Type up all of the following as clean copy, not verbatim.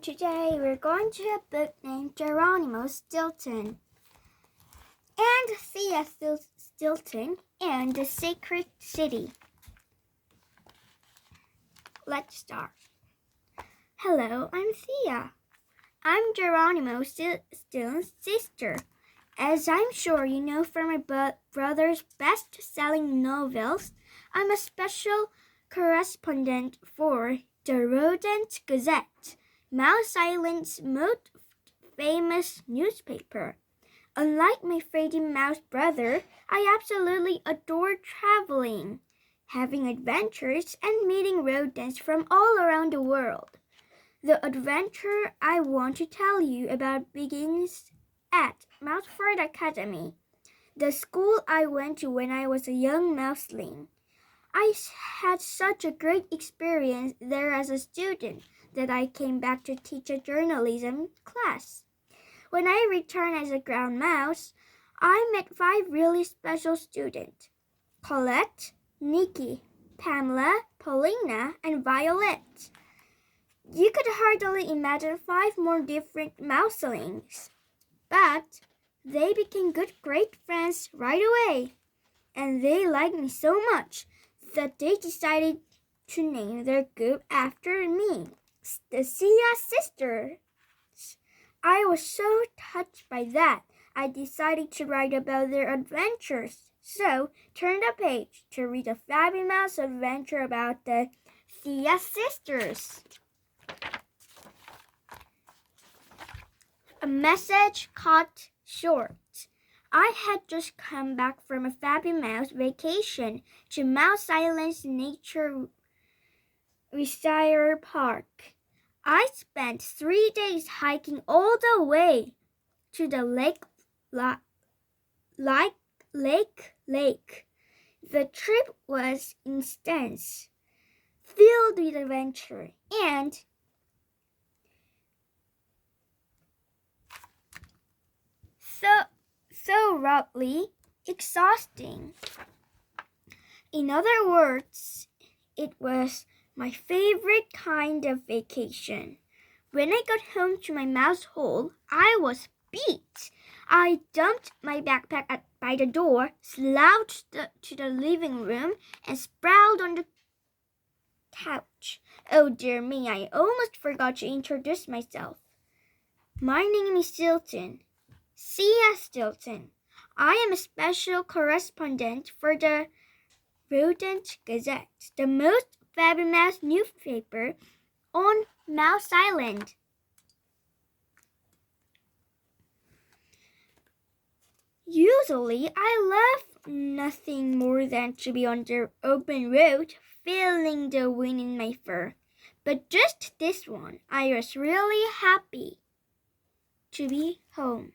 and today we're going to a book named Geronimo Stilton and Thea Stilton and the Sacred City. Let's start. Hello, I'm Thea. I'm Geronimo Stilton's sister. As I'm sure you know from my brother's best-selling novels, I'm a special correspondent for the Rodent Gazette, Mouse Island's most famous newspaper. Unlike my Freddy Mouse brother, I absolutely adore traveling, having adventures, and meeting rodents from all around the world. The adventure I want to tell you about begins at Mouseford Academy, the school I went to when I was a young mouseling. I had such a great experience there as a student that I came back to teach a journalism class. When I returned as a ground mouse, I met 5 really special students: Colette, Nikki, Pamela, Paulina, and Violet. You could hardly imagine 5 more different mouselings, but they became great friends right away, and they liked me so much that they decided to name their group after me, the Sia Sisters. I was so touched by that, I decided to write about their adventures. So, turn the page to read a fabulous adventure about the Sia Sisters. A message cut short. I had just come back from a fabulous vacation to Mouse Island's Nature Reserve Park. I spent 3 days hiking all the way to the lake. The trip was intense, filled with adventure, and so roughly exhausting. In other words, it was my favorite kind of vacation. When I got home to my mouse hole, I was beat. I dumped my backpack by the door, slouched to the living room, and sprawled on the couch. Oh dear me, I almost forgot to introduce myself. My name is Stilton. Sia Stilton. I am a special correspondent for the Rodent Gazette, the most fabulous newspaper on Mouse Island. Usually, I love nothing more than to be on the open road, feeling the wind in my fur. But just this one, I was really happy to be home.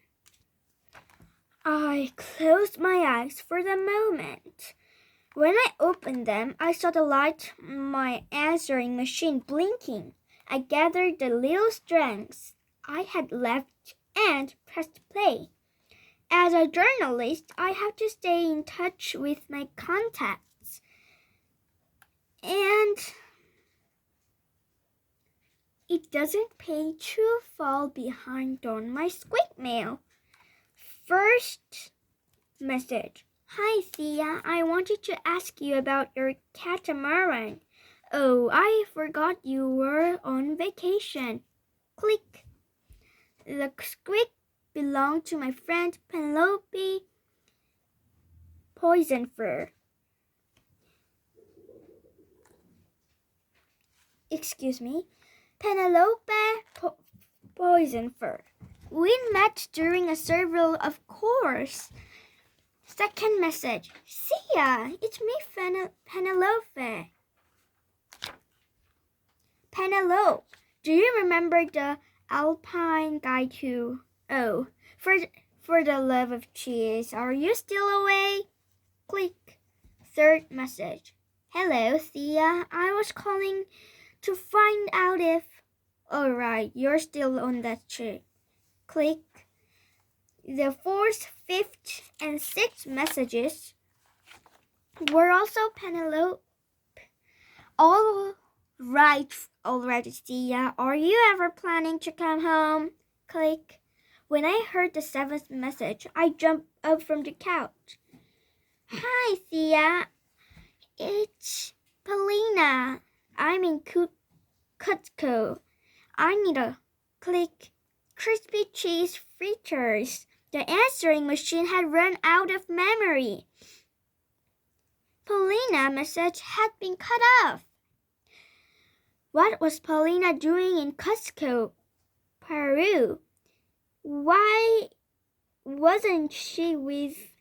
I closed my eyes for the moment. When I opened them, I saw the light on my answering machine blinking. I gathered the little strings I had left and pressed play. As a journalist, I have to stay in touch with my contacts. And it doesn't pay to fall behind on my squeak mail. First message. Hi, Thea. I wanted to ask you about your catamaran. Oh, I forgot you were on vacation. Click. The squeak belonged to my friend Penelope Poisonfur. Penelope Poisonfur. We met during a survey, of course. Second message. Sia, it's me, Penelope. Penelope, do you remember the Alpine Guide to? Oh, for the love of cheese, are you still away? Click. Third message. Hello, Thea. I was calling to find out if... Alright, you're still on that trip. Click. The 4th, 5th, and 6th messages were also Penelope. All Right already, Sia. Are you ever planning to come home? Click. When I heard the seventh message, I jumped up from the couch. Hi, Sia. It's Paulina. I'm in Cutco. I need a click. Crispy cheese fritters. The answering machine had run out of memory. Paulina's message had been cut off. What was Paulina doing in Cusco, Peru? Why wasn't she with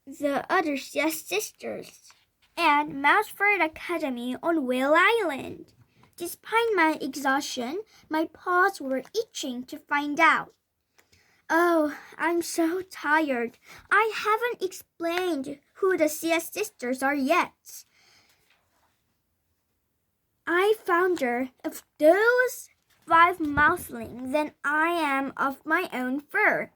the other sisters and Mouseford Academy on Whale Island? Despite my exhaustion, my paws were itching to find out. Oh, I'm so tired. I haven't explained who the CS sisters are yet. I fonder of those 5 mouselings than I am of my own fur.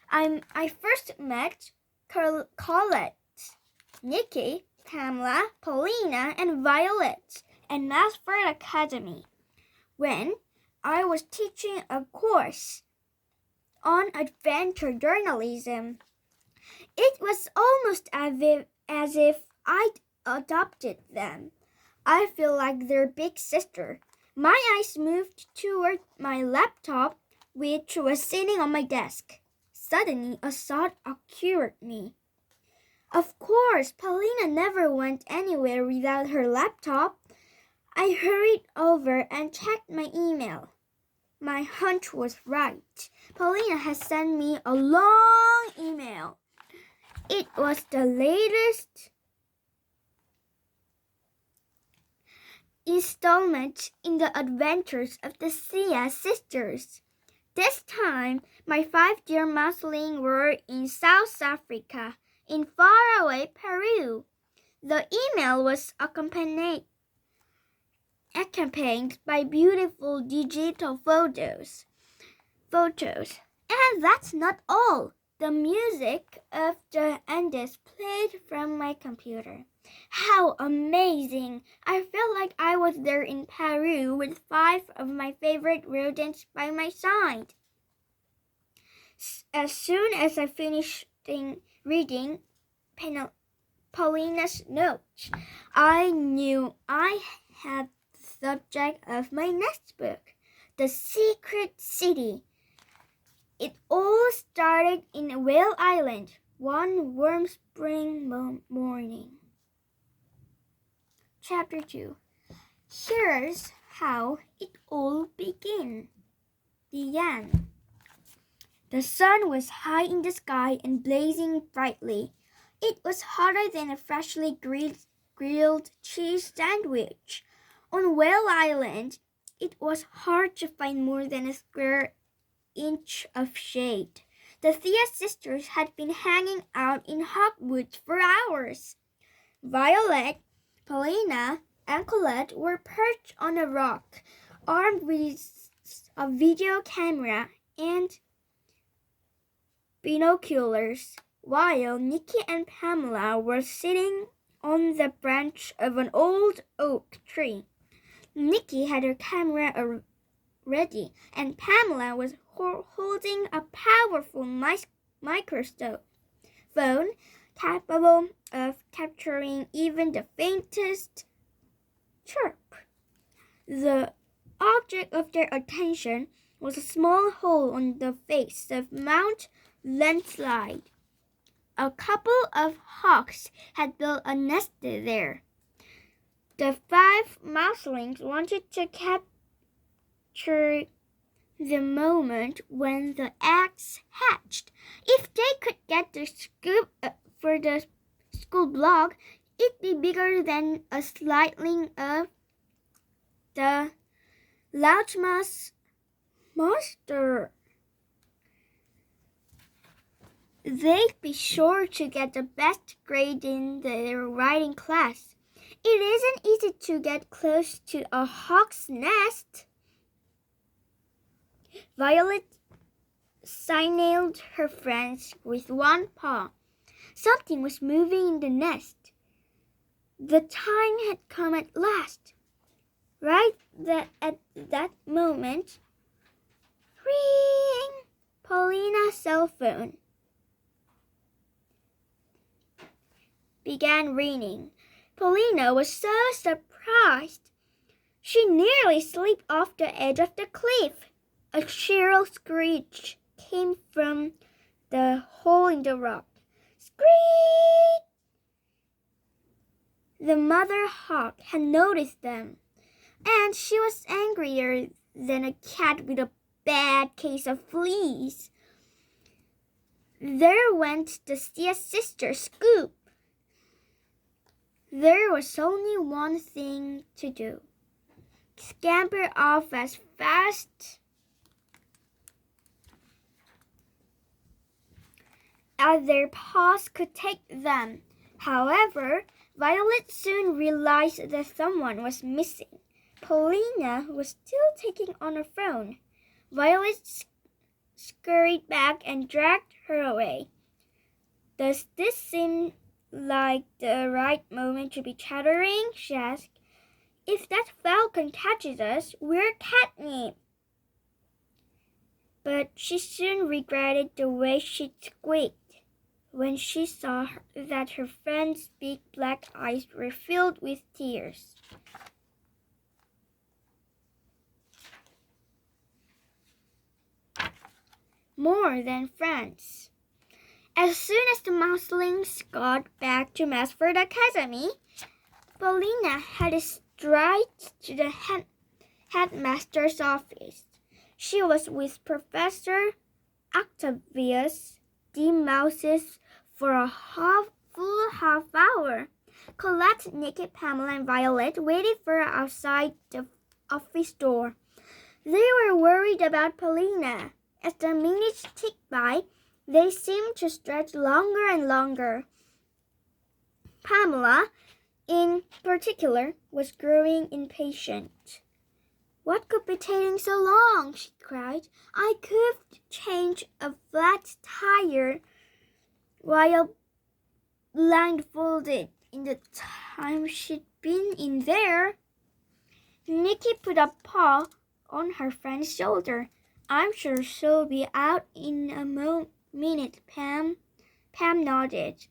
I first met Colette, Nikki, Pamela, Paulina, and Violet at Mouseford Academy when I was teaching a course on adventure journalism. It was almost as if I'd adopted them. I feel like their big sister. My eyes moved toward my laptop, which was sitting on my desk. Suddenly, a thought occurred to me. Of course, Paulina never went anywhere without her laptop. I hurried over and checked my email. My hunch was right. Paulina had sent me a long email. It was the latest installment in the adventures of the Sia sisters. This time, my 5 dear mouselings were in South Africa, in faraway Peru. The email was accompanied by beautiful digital photos. And that's not all. The music of the Andes played from my computer. How amazing! I felt like I was there in Peru with 5 of my favorite rodents by my side. As soon as I finished reading Paulina's notes, I knew I had the subject of my next book, The Secret City. It all started in Whale Island one warm spring morning. Chapter 2. Here's how it all began. The sun was high in the sky and blazing brightly. It was hotter than a freshly grilled cheese sandwich. On Whale Island, it was hard to find more than a square inch of shade. The Thea sisters had been hanging out in hotwoods for hours. Violet, Paulina, and Colette were perched on a rock, armed with a video camera and binoculars, while Nikki and Pamela were sitting on the branch of an old oak tree. Nikki had her camera ready, and Pamela was holding a powerful microphone capable of capturing even the faintest chirp. The object of their attention was a small hole on the face of Mount Landslide. A couple of hawks had built a nest there. The 5 mouselings wanted to capture the moment when the eggs hatched. If they could get the scoop for the school blog, it'd be bigger than a slightling of the loudmouth monster. They'd be sure to get the best grade in their writing class. It isn't easy to get close to a hawk's nest. Violet signaled her friends with one paw. Something was moving in the nest. The time had come at last. Right at that moment, ring! Paulina's cell phone began ringing. Paulina was so surprised. She nearly slipped off the edge of the cliff. A shrill screech came from the hole in the rock. Screech! The mother hawk had noticed them, and she was angrier than a cat with a bad case of fleas. There went the sister Scoop. There was only one thing to do. Scamper off as fast as their paws could take them. However, Violet soon realized that someone was missing. Paulina was still taking on her phone. Violet scurried back and dragged her away. Does this seem like the right moment to be chattering? She asked. If that falcon catches us, we're catnip. But she soon regretted the way she squeaked when she saw that her friend's big black eyes were filled with tears. More than friends. As soon as the mouselings got back to Masford Academy, Paulina had straight to the headmaster's office. She was with Professor Octavius D. Mouses for a full half hour. Colette, Nikki, Pamela, and Violet waited for her outside the office door. They were worried about Paulina. As the minutes ticked by, they seemed to stretch longer and longer. Pamela, in particular, was growing impatient. What could be taking so long? She cried. I could change a flat tire while blindfolded in the time she'd been in there. Nikki put a paw on her friend's shoulder. I'm sure she'll be out in a minute, Pam. Pam nodded.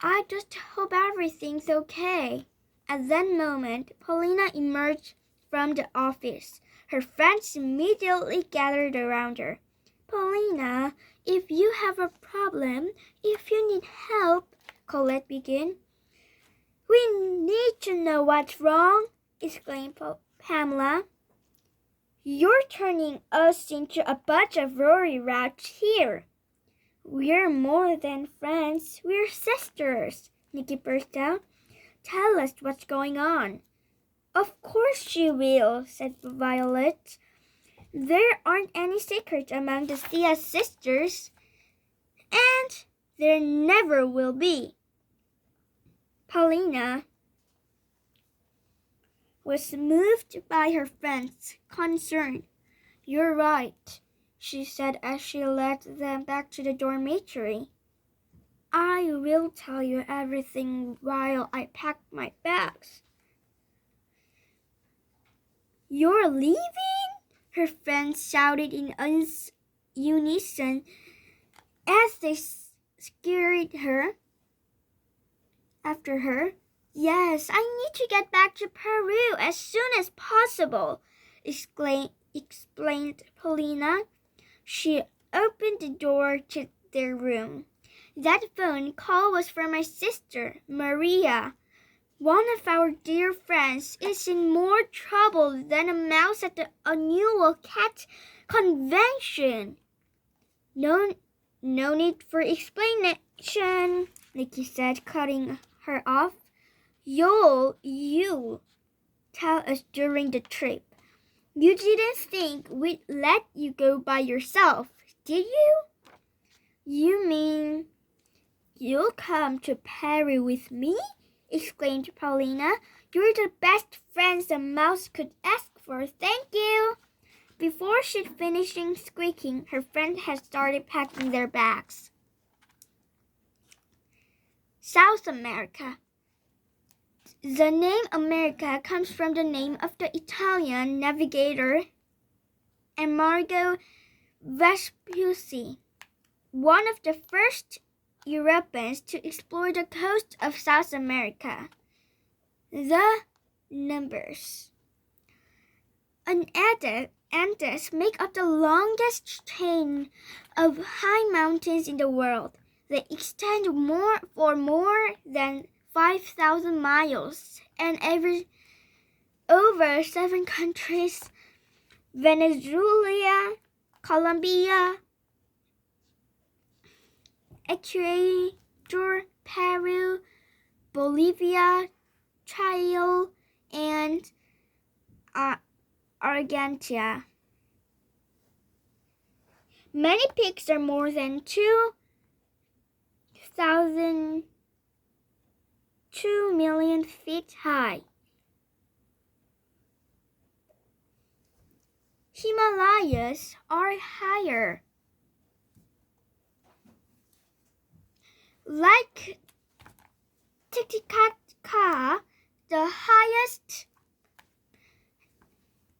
I just hope everything's okay. At that moment, Paulina emerged from the office. Her friends immediately gathered around her. Paulina, if you have a problem, if you need help, Colette began. We need to know what's wrong, exclaimed Pamela. You're turning us into a bunch of Rory rats here. We're more than friends. We're sisters, Nikki burst out. Tell us what's going on. Of course she will, said Violet. There aren't any secrets among the Sia sisters, and there never will be. Paulina was moved by her friend's concern. You're right, she said as she led them back to the dormitory. I will tell you everything while I pack my bags. You're leaving? Her friends shouted in unison as they scurried after her. Yes, I need to get back to Peru as soon as possible, explained Paulina. She opened the door to their room. That phone call was from my sister, Maria. One of our dear friends is in more trouble than a mouse at the annual cat convention. No need for explanation, Nikki said, cutting her off. You tell us during the trip. You didn't think we'd let you go by yourself, did you? You mean you'll come to Peru with me? Exclaimed Paulina. You're the best friends a mouse could ask for. Thank you. Before she'd finished squeaking, her friend had started packing their bags. South America. The name America comes from the name of the Italian navigator Amerigo Vespucci, one of the first Europeans to explore the coast of South America. The numbers. Andes make up the longest chain of high mountains in the world. They extend for more than 5,000 miles and over 7 countries: Venezuela, Colombia, Ecuador, Peru, Bolivia, Chile, and Argentina. Many peaks are more than 2 million feet high. Himalayas are higher. Like Titicaca, the highest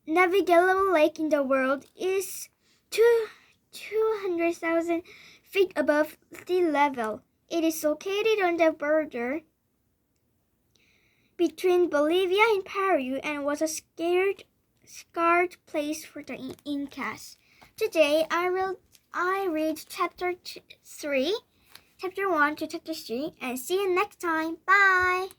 navigable lake in the world, is 200,000 feet above sea level. It is located on the border between Bolivia and Peru and was a scarred place for the Incas. Today I read chapter 1 to chapter 3, and see you next time. Bye!